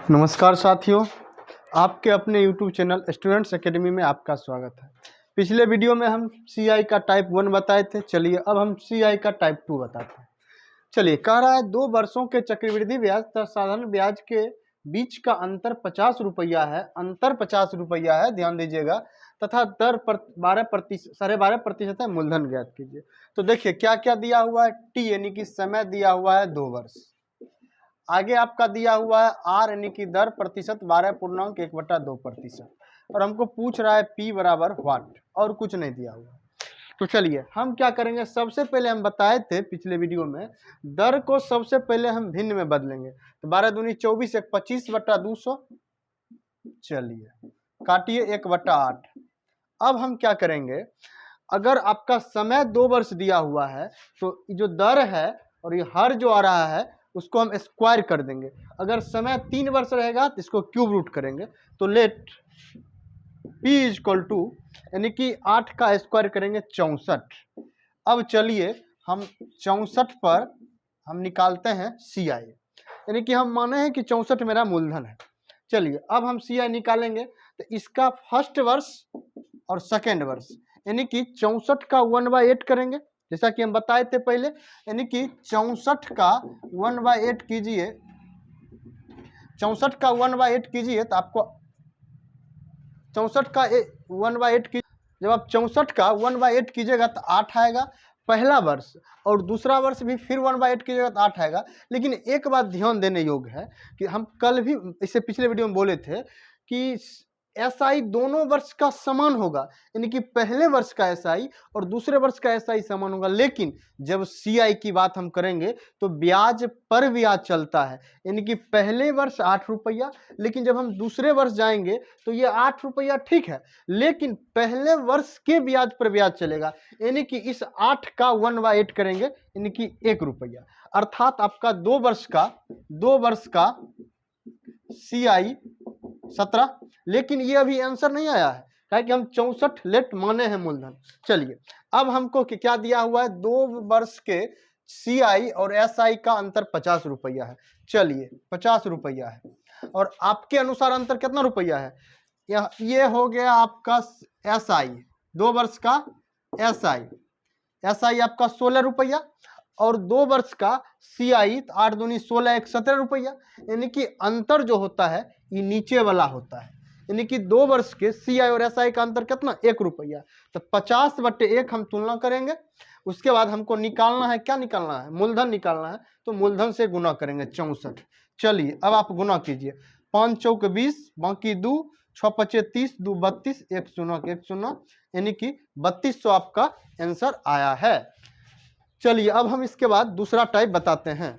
नमस्कार साथियों, आपके अपने YouTube चैनल स्टूडेंट्स एकेडमी में आपका स्वागत है। पिछले वीडियो में हम CI का टाइप 1 बताए थे। चलिए अब हम CI का टाइप 2 बताते हैं। चलिए, कह रहा है 2 वर्षों के चक्रवृद्धि ब्याज तथा साधारण ब्याज के बीच का अंतर 50 रुपया है। अंतर 50 रुपया है, ध्यान दीजिएगा, तथा दर 12.5% है। मूलधन ज्ञात कीजिए। तो देखिए क्या क्या दिया हुआ है। T यानी कि समय दिया हुआ है 2 वर्ष। आगे आपका दिया हुआ है R यानी कि दर प्रतिशत 12.1/2%, और हमको पूछ रहा है P बराबर व्हाट, और कुछ नहीं दिया हुआ। तो चलिए हम क्या करेंगे, सबसे पहले हम बताए थे पिछले वीडियो में, दर को सबसे पहले हम भिन्न में बदलेंगे। तो 12 दूनी 24, 1 25/200, चलिए काटिए 1/8। अब हम क्या करेंगे, अगर आपका समय 2 वर्ष दिया हुआ है तो जो दर है और ये हर जो आ रहा है उसको हम स्क्वायर कर देंगे। अगर समय 3 वर्ष रहेगा तो इसको क्यूब रूट करेंगे। तो लेट P इक्वल टू, यानी कि 8 का स्क्वायर करेंगे 64। अब चलिए हम 64 पर हम निकालते हैं CI, यानी कि हम माने हैं कि 64 मेरा मूलधन है। चलिए अब हम CI निकालेंगे। तो इसका फर्स्ट वर्ष और सेकेंड वर्ष, यानी कि 64 का 1/8 करेंगे, जैसा कि हम बताए थे पहले। यानी कि 64 का 1/8 कीजिए, 64 का 1/8 कीजिए तो आपको 64 का 1/8 की, जब आप 64 का 1/8 कीजिएगा तो 8 आएगा पहला वर्ष, और दूसरा वर्ष भी फिर 1/8 कीजिएगा तो 8 आएगा। लेकिन एक बात ध्यान देने योग्य है कि हम कल भी इससे पिछले वीडियो में बोले थे कि SI दोनों वर्ष का समान होगा, यानी कि पहले वर्ष का SI और दूसरे वर्ष का SI समान होगा। लेकिन जब CI की बात हम करेंगे तो ब्याज पर ब्याज चलता है, यानी कि पहले वर्ष 8 रुपया, लेकिन जब हम दूसरे वर्ष जाएंगे तो ये 8 रुपया ठीक है, लेकिन पहले वर्ष के ब्याज पर ब्याज चलेगा, यानी कि इस 8 का 1/8 करेंगे, यानी कि 1 रुपया। अर्थात आपका 2 वर्ष का CI 17। लेकिन ये अभी आंसर नहीं आया है, क्या कि हम 64 लेट माने हैं मूलधन। चलिए अब हमको क्या दिया हुआ है, 2 वर्ष के CI और SI का अंतर 50 रुपया है। चलिए 50 रुपया है, और आपके अनुसार अंतर कितना रुपया है। ये हो गया आपका SI 2 वर्ष का SI आपका 16 रुपया, और 2 वर्ष का CI 8 दूनी 16, 1 17 रुपया। यानी कि अंतर जो होता है ये नीचे वाला होता है, यानी कि 2 वर्ष के CI और SI का अंतर कितना, 1 रुपया। तो 50/1 हम तुलना करेंगे। उसके बाद हमको निकालना है, क्या निकालना है, मूलधन निकालना है। तो मूलधन से गुना करेंगे 64। चलिए अब आप गुना कीजिए, 5 चौक 20, बाकी 2, 6 पचे 30, 2 32, 1 शून्य 1 शून्य, यानी कि 3200 आपका आंसर आया है। चलिए अब हम इसके बाद दूसरा टाइप बताते हैं।